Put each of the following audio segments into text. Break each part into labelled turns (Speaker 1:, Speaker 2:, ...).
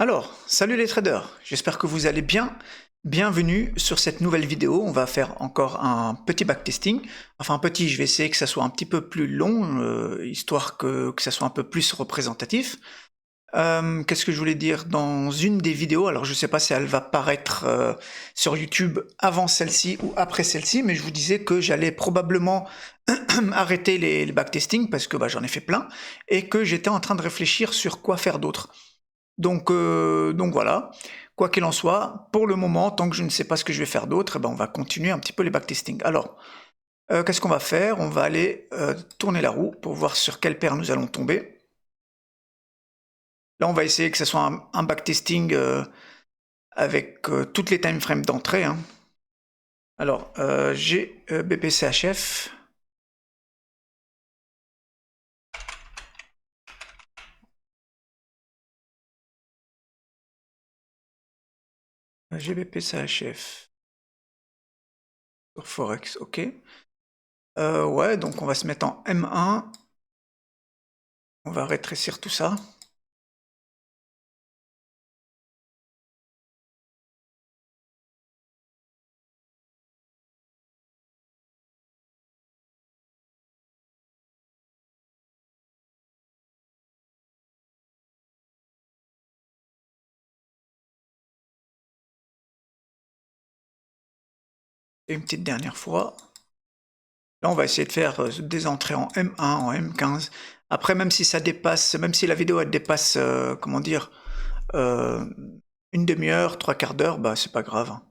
Speaker 1: Alors, salut les traders, j'espère que vous allez bien. Bienvenue sur cette nouvelle vidéo. On va faire encore un petit backtesting. Enfin petit, je vais essayer que ça soit un petit peu plus long, histoire que ça soit un peu plus représentatif. Qu'est-ce que je voulais dire dans une des vidéos? Alors je sais pas si elle va paraître sur YouTube avant celle-ci ou après celle-ci, mais je vous disais que j'allais probablement arrêter les backtestings parce que j'en ai fait plein et que j'étais en train de réfléchir sur quoi faire d'autre. Donc voilà, quoi qu'il en soit, pour le moment, tant que je ne sais pas ce que je vais faire d'autre, on va continuer un petit peu les backtesting. Alors, qu'est-ce qu'on va faire? On va aller tourner la roue pour voir sur quelle paire nous allons tomber. Là, on va essayer que ce soit un backtesting avec toutes les time frames d'entrée, hein. Alors, j'ai BPCHF. J'ai BPCHF sur Forex, ok. Ouais, donc on va se mettre en M1. On va rétrécir tout ça. Et une petite dernière fois. Là, on va essayer de faire des entrées en M1, en M15. Après, même si ça dépasse, même si la vidéo elle dépasse, comment dire, euh, une demi-heure, trois quarts d'heure, c'est pas grave, hein.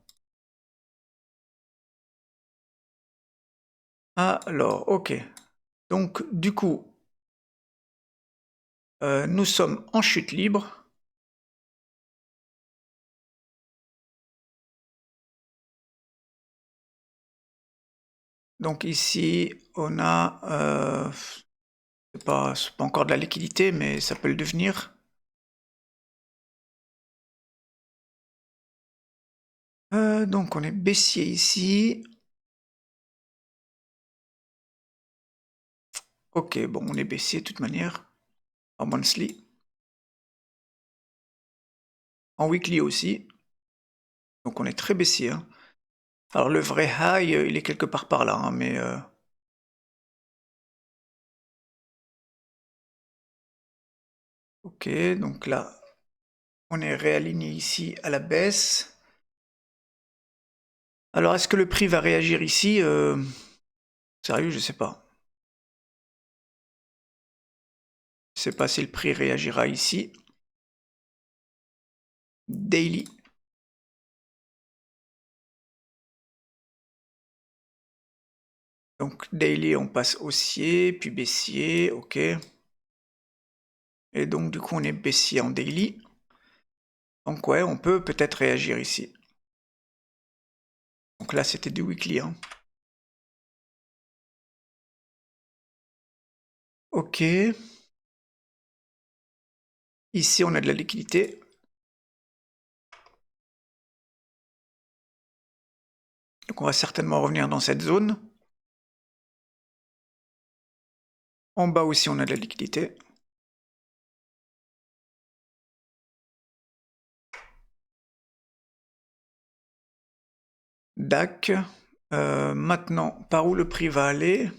Speaker 1: Alors, ok. Donc, du coup, nous sommes en chute libre. Donc ici, on a, c'est pas encore de la liquidité, mais ça peut le devenir. Donc on est baissier ici. Ok, bon, on est baissier de toute manière. En monthly. En weekly aussi. Donc on est très baissier, hein. Alors le vrai high, il est quelque part par là, hein, mais... Ok, donc là, on est réaligné ici à la baisse. Alors est-ce que le prix va réagir ici? Sérieux, je sais pas. Je sais pas si le prix réagira ici. Daily. Donc daily, on passe haussier, puis baissier, ok. Et donc du coup, on est baissier en daily. Donc ouais, on peut peut-être réagir ici. Donc là, c'était du weekly, hein. Ok. Ici, on a de la liquidité. Donc on va certainement revenir dans cette zone. En bas aussi, on a de la liquidité. DAC. Maintenant, par où le prix va aller?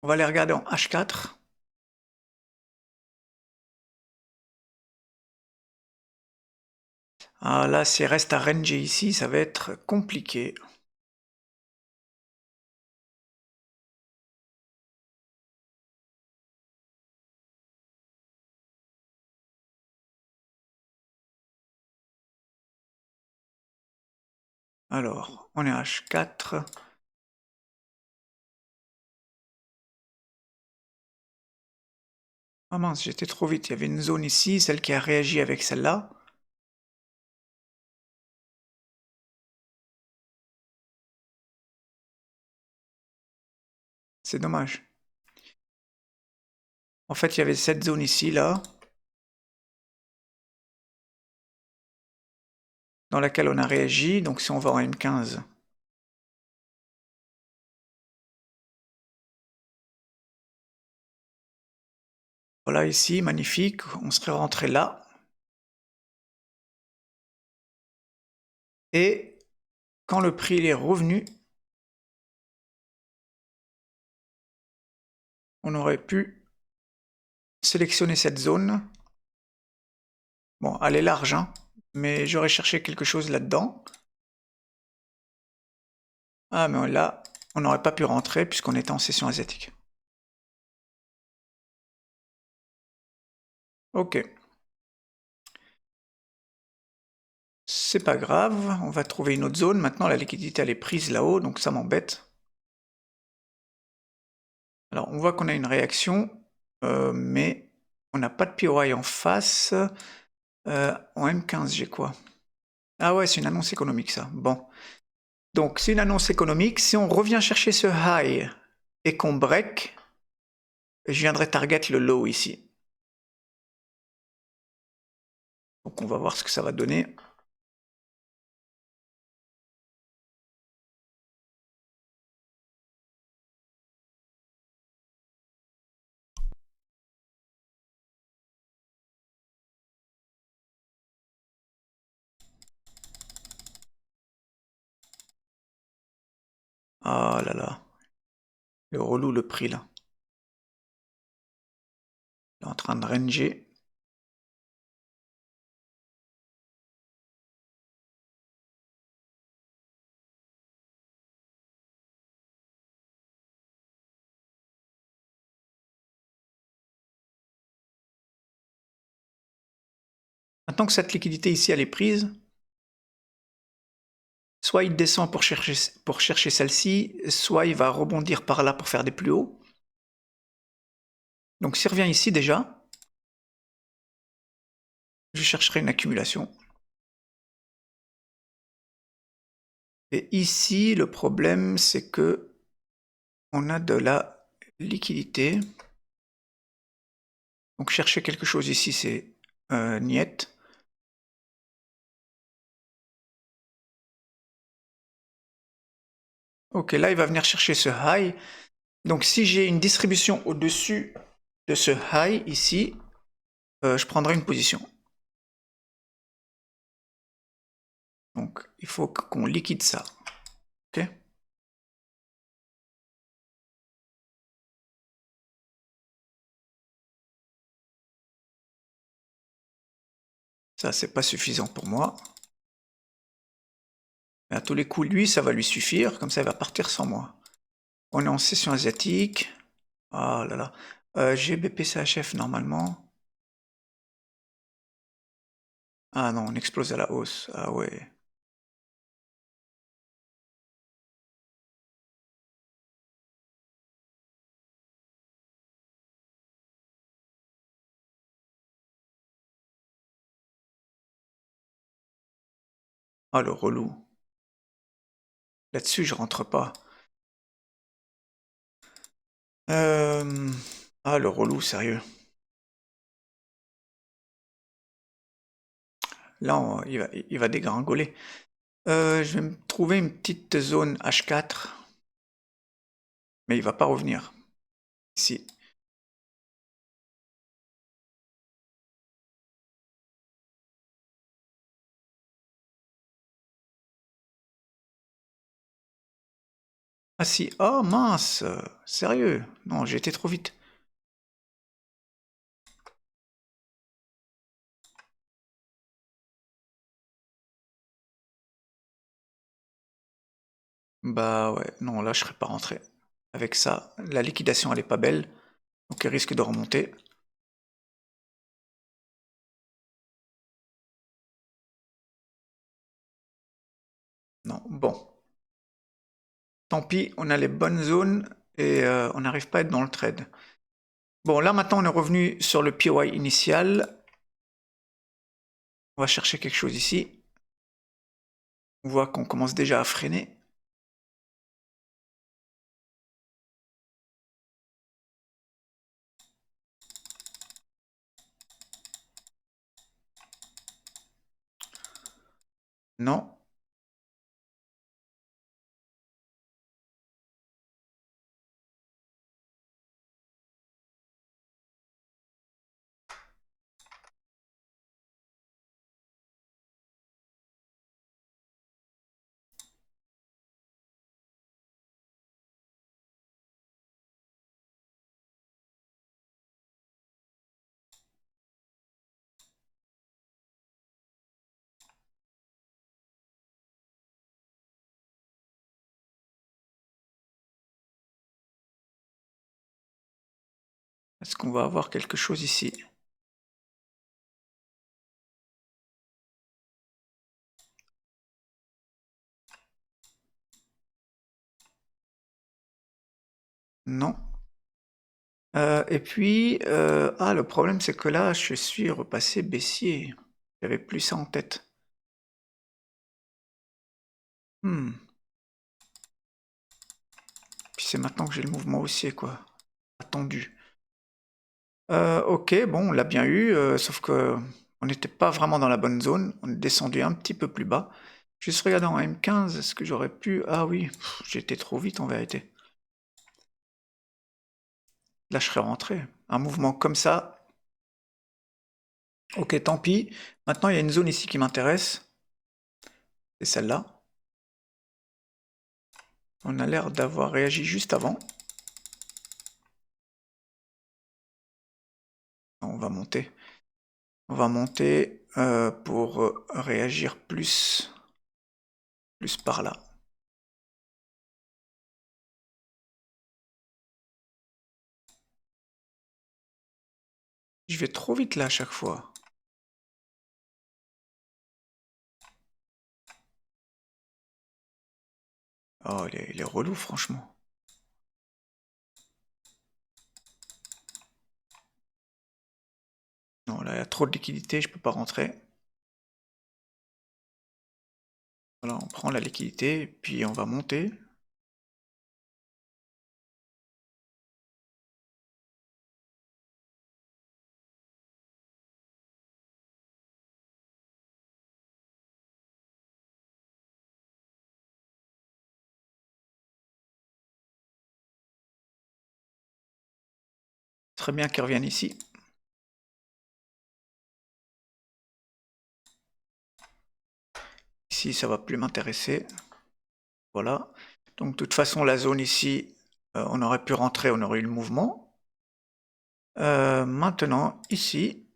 Speaker 1: On va aller regarder en H4. Ah là, s'il reste à ranger ici, ça va être compliqué. Alors, on est à H4. Ah mince, j'étais trop vite. Il y avait une zone ici, celle qui a réagi avec celle-là. C'est dommage. En fait, il y avait cette zone ici, là, dans laquelle on a réagi. Donc si on va en M15, voilà ici, magnifique. On serait rentré là. Et quand le prix est revenu, on aurait pu sélectionner cette zone. Bon, elle est large, hein, mais j'aurais cherché quelque chose là-dedans. Ah, mais là, on n'aurait pas pu rentrer puisqu'on était en session asiatique. Ok. C'est pas grave, on va trouver une autre zone. Maintenant, la liquidité, elle est prise là-haut, donc ça m'embête. Alors, on voit qu'on a une réaction, mais on n'a pas de POI en face. En M15, j'ai quoi? Ah ouais, c'est une annonce économique, ça. Bon. Donc, c'est une annonce économique. Si on revient chercher ce high et qu'on break, je viendrai target le low ici. Donc, on va voir ce que ça va donner. Ah là là. Le relou, le prix, là. Il est en train de ranger. Maintenant que cette liquidité ici, elle est prise, soit il descend pour chercher celle-ci, soit il va rebondir par là pour faire des plus hauts. Donc s'il revient ici déjà, je chercherai une accumulation. Et ici, le problème, c'est que on a de la liquidité. Donc chercher quelque chose ici, c'est niet. Ok, là, il va venir chercher ce high. Donc si j'ai une distribution au-dessus de ce high ici, je prendrai une position. Donc il faut qu'on liquide ça. Ok. Ça, c'est pas suffisant pour moi. Mais à tous les coups, lui, ça va lui suffire. Comme ça, il va partir sans moi. On est en session asiatique. Oh là là. J'ai BPCHF normalement. Ah non, on explose à la hausse. Ah ouais. Ah le relou. Là-dessus, je rentre pas. Ah le relou, sérieux. Là, il va dégringoler. Je vais me trouver une petite zone H4. Mais il va pas revenir. Ici. Ah si. Oh mince. Sérieux. Non, j'ai été trop vite. Bah ouais. Non, là, je serais pas rentré. Avec ça, la liquidation, elle est pas belle. Donc, il risque de remonter. Non, bon. Tant pis, on a les bonnes zones et on n'arrive pas à être dans le trade. Bon, là maintenant on est revenu sur le POI initial. On va chercher quelque chose ici. On voit qu'on commence déjà à freiner. Non. Est-ce qu'on va avoir quelque chose ici? Non. Et puis, le problème c'est que là, je suis repassé baissier. J'avais plus ça en tête. Puis c'est maintenant que j'ai le mouvement haussier, quoi. Attendu. Ok, bon, on l'a bien eu, sauf que on n'était pas vraiment dans la bonne zone. On est descendu un petit peu plus bas. Juste regarder en M15, est-ce que j'aurais pu... Ah oui, j'ai été trop vite en vérité. Là, je serais rentré. Un mouvement comme ça. Ok, tant pis. Maintenant, il y a une zone ici qui m'intéresse. C'est celle-là. On a l'air d'avoir réagi juste avant. On va monter. On va monter pour réagir plus par là. Je vais trop vite là à chaque fois. Oh, il est relou, franchement. Non, là, il y a trop de liquidité, je peux pas rentrer. Voilà, on prend la liquidité, puis on va monter. Très bien qu'ils reviennent ici. Ici, ça va plus m'intéresser. Voilà. Donc, de toute façon, la zone ici, on aurait pu rentrer, on aurait eu le mouvement. Maintenant, ici,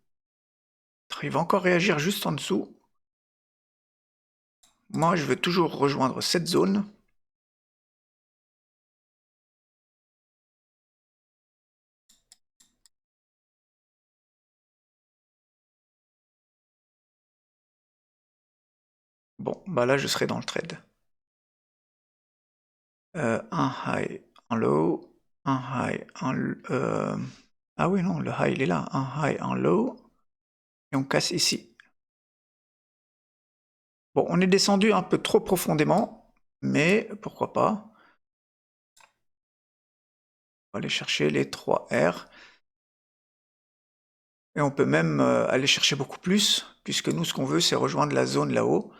Speaker 1: il va encore réagir juste en dessous. Moi, je veux toujours rejoindre cette zone. Bon, bah là, je serai dans le trade. Un high, un low, un high, ah oui, non, le high, il est là. Un high, un low, et on casse ici. Bon, on est descendu un peu trop profondément, mais pourquoi pas. On va aller chercher les 3 R. Et on peut même aller chercher beaucoup plus, puisque nous, ce qu'on veut, c'est rejoindre la zone là-haut.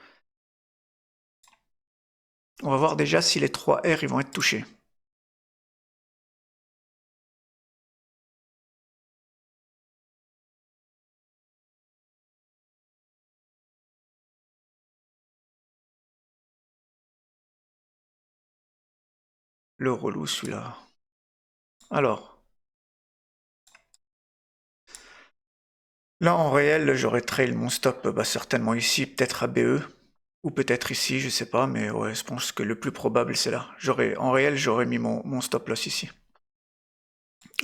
Speaker 1: On va voir déjà si les 3 R ils vont être touchés. Le relou, celui-là. Alors. Là, en réel, j'aurais trail mon stop certainement ici, peut-être à BE. Ou peut-être ici, je sais pas, mais ouais, je pense que le plus probable, c'est là. En réel, j'aurais mis mon stop loss ici.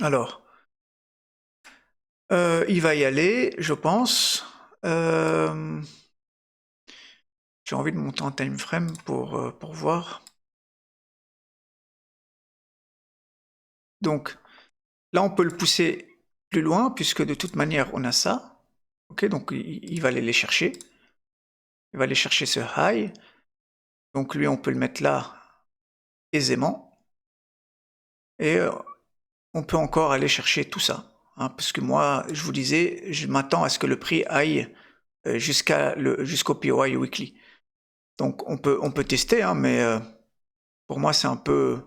Speaker 1: Alors. Il va y aller, je pense. J'ai envie de monter en time frame pour voir. Donc, là, on peut le pousser plus loin, puisque de toute manière, on a ça. Ok, donc il va aller les chercher. Il va aller chercher ce high. Donc lui, on peut le mettre là aisément. Et on peut encore aller chercher tout ça. Hein, parce que moi, je vous disais, je m'attends à ce que le prix aille jusqu'au POI weekly. Donc on peut tester, hein, mais pour moi, c'est un peu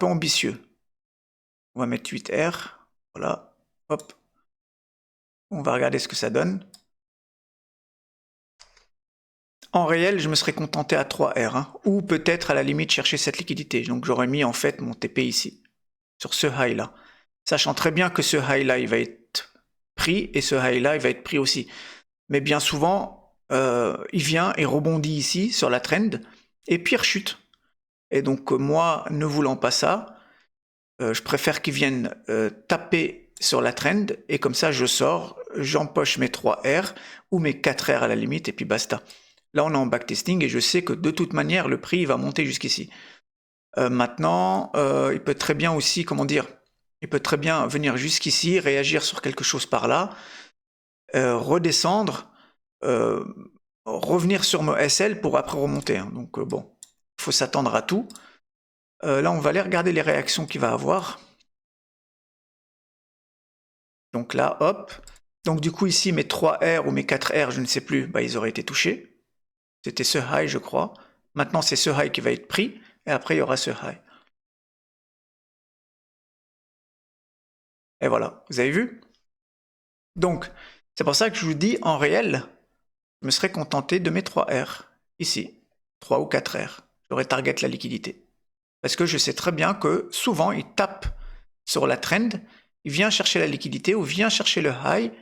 Speaker 1: ambitieux. On va mettre 8R. Voilà. Hop. On va regarder ce que ça donne. En réel, je me serais contenté à 3R, hein, ou peut-être à la limite chercher cette liquidité. Donc j'aurais mis en fait mon TP ici, sur ce high-là. Sachant très bien que ce high-là, il va être pris, et ce high-là, il va être pris aussi. Mais bien souvent, il vient et rebondit ici, sur la trend, et puis rechute. Et donc moi, ne voulant pas ça, je préfère qu'il vienne taper sur la trend, et comme ça je sors, j'empoche mes 3 R ou mes 4 R à la limite, et puis basta. Là on est en backtesting et je sais que de toute manière le prix va monter jusqu'ici. Maintenant, il peut très bien aussi, comment dire, il peut très bien venir jusqu'ici, réagir sur quelque chose par là, redescendre, revenir sur mon SL pour après remonter, hein. Donc bon, il faut s'attendre à tout. Là on va aller regarder les réactions qu'il va avoir. Donc là, hop. Donc du coup ici, mes 3 R ou mes 4 R, je ne sais plus, bah, ils auraient été touchés. C'était ce high, je crois. Maintenant, c'est ce high qui va être pris, et après, il y aura ce high. Et voilà, vous avez vu? Donc, c'est pour ça que je vous dis, en réel, je me serais contenté de mes 3 R, ici, 3 ou 4 R. J'aurais target la liquidité. Parce que je sais très bien que souvent, il tape sur la trend, il vient chercher la liquidité ou vient chercher le high,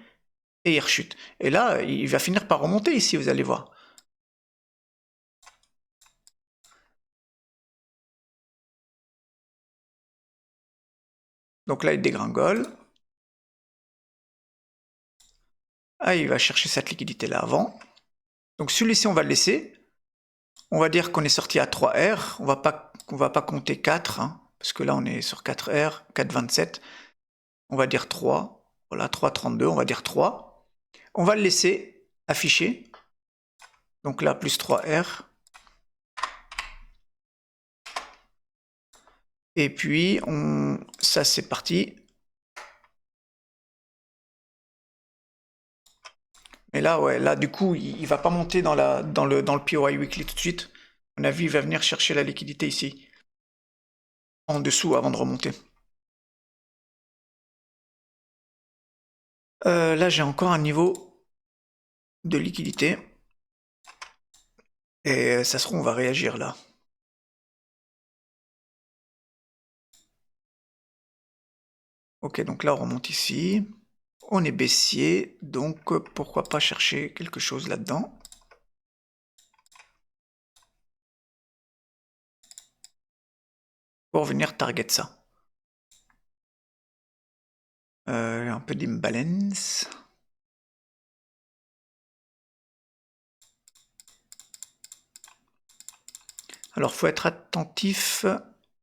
Speaker 1: et il rechute. Et là, il va finir par remonter ici, vous allez voir. Donc là, il dégringole. Ah, il va chercher cette liquidité-là avant. Donc celui-ci, on va le laisser. On va dire qu'on est sorti à 3 R. On va pas compter 4, hein, parce que là, on est sur 4 R, 4,27. On va dire 3. Voilà, 3,32, on va dire 3. On va le laisser afficher. Donc là, plus 3 R. Et puis, ça, c'est parti. Mais là, ouais, là, du coup, il va pas monter dans le POI Weekly tout de suite. À mon avis, il va venir chercher la liquidité ici, en dessous, avant de remonter. Là, j'ai encore un niveau de liquidité. Et ça se trouve, on va réagir là. Ok, donc là, on remonte ici. On est baissier, donc pourquoi pas chercher quelque chose là-dedans. Pour venir target ça. Un peu d'imbalance. Alors, faut être attentif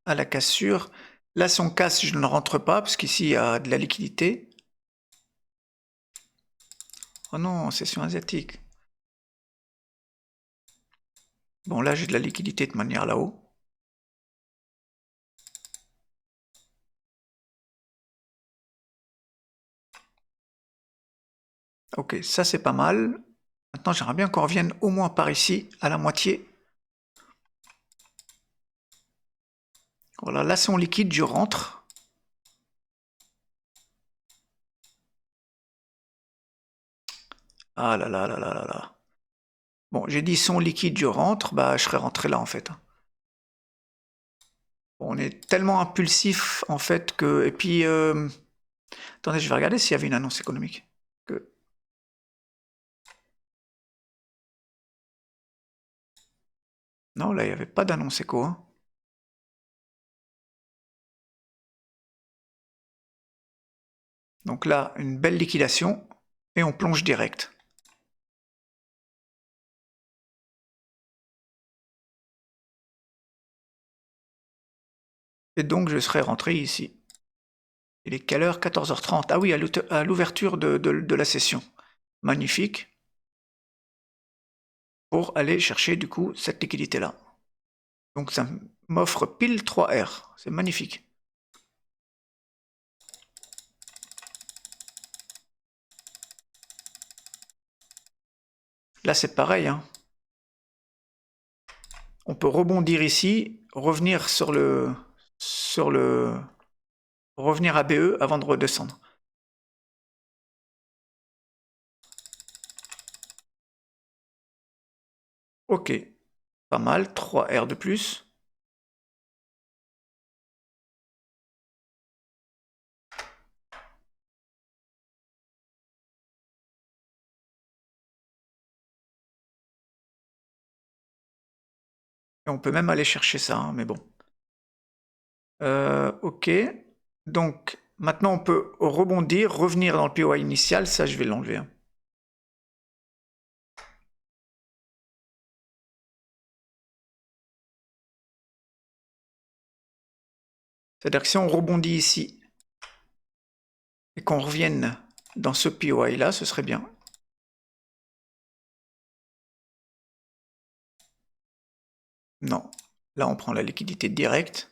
Speaker 1: à la cassure. Là, si on casse, je ne rentre pas, parce qu'ici, il y a de la liquidité. Oh non, session asiatique. Bon, là, j'ai de la liquidité de manière là-haut. Ok, ça, c'est pas mal. Maintenant, j'aimerais bien qu'on revienne au moins par ici, à la moitié. Voilà, là, si on liquide, je rentre. Ah là là là là là là. Bon, j'ai dit son liquide, je rentre, bah je serais rentré là en fait. On est tellement impulsif en fait que... Et puis, attendez, je vais regarder s'il y avait une annonce économique. Que... Non, là, il n'y avait pas d'annonce éco, hein. Donc là, une belle liquidation, et on plonge direct. Et donc, je serais rentré ici. Il est quelle heure? 14h30. Ah oui, à l'ouverture de la session. Magnifique. Pour aller chercher, du coup, cette liquidité-là. Donc, ça m'offre pile 3 R. C'est magnifique. Là, c'est pareil, hein. On peut rebondir ici, revenir revenir à BE avant de redescendre. Ok, pas mal, 3 R de plus. Et on peut même aller chercher ça, hein, mais bon. Ok, donc Maintenant, on peut rebondir, revenir dans le POI initial. Ça, je vais l'enlever. Hein. C'est-à-dire que si on rebondit ici et qu'on revienne dans ce POI là, ce serait bien. Non, là on prend la liquidité directe.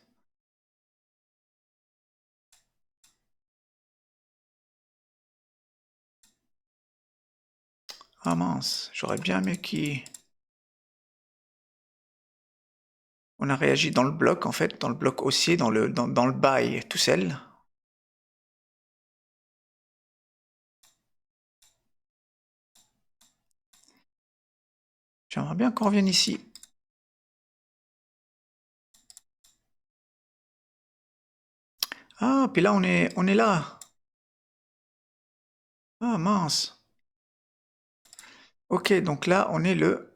Speaker 1: Ah mince, j'aurais bien aimé qu'il... On a réagi dans le bloc en fait, dans le bloc haussier, dans le buy tout seul. J'aimerais bien qu'on revienne ici. Ah, puis là on est là. Ah mince. Ok, donc là on est le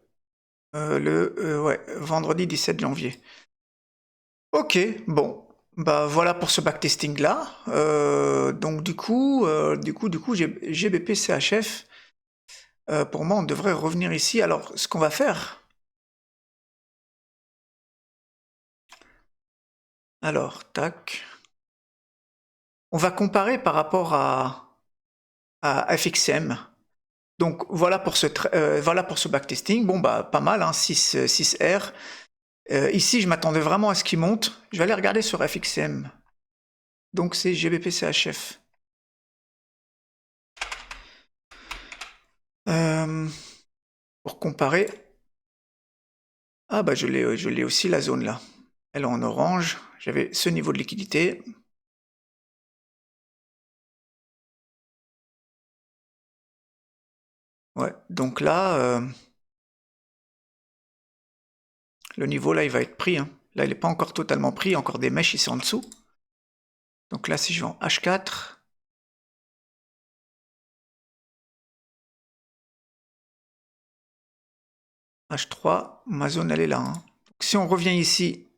Speaker 1: vendredi 17 janvier. Ok, bon, bah voilà pour ce backtesting là. Donc du coup, GBP CHF. Pour moi, on devrait revenir ici. Alors, ce qu'on va faire. Alors, tac. On va comparer par rapport à FXM. Donc voilà pour ce backtesting. Bon bah pas mal, hein, 6R. Ici, je m'attendais vraiment à ce qu'il monte. Je vais aller regarder sur FXM. Donc c'est GBP CHF. Pour comparer. Ah bah je l'ai aussi la zone là. Elle est en orange. J'avais ce niveau de liquidité. Ouais, donc là, le niveau là, il va être pris. Hein. Là, il n'est pas encore totalement pris. Il y a encore des mèches ici en dessous. Donc là, si je vais en H4, H3, ma zone, elle est là. Hein. Donc, si on revient ici,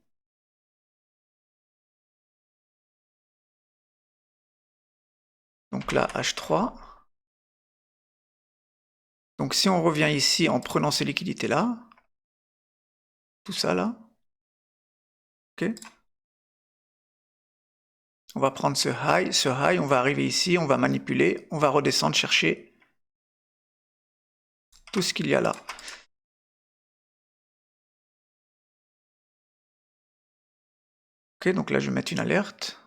Speaker 1: donc là, H3. Donc si on revient ici en prenant ces liquidités-là, tout ça là, ok. On va prendre ce high, on va arriver ici, on va manipuler, on va redescendre, chercher tout ce qu'il y a là. Ok, donc là je vais mettre une alerte.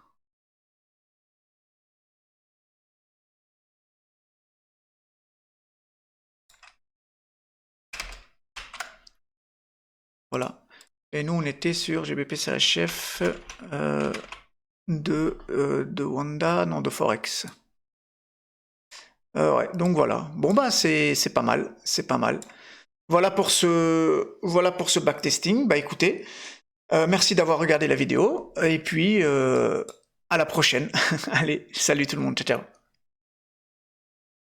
Speaker 1: Voilà. Et nous on était sur GBP CHF de Wanda, non de Forex. Ouais, donc voilà. Bon bah c'est pas mal, c'est pas mal. Voilà pour ce backtesting. Bah écoutez, merci d'avoir regardé la vidéo et puis à la prochaine. Allez, salut tout le monde, ciao ciao.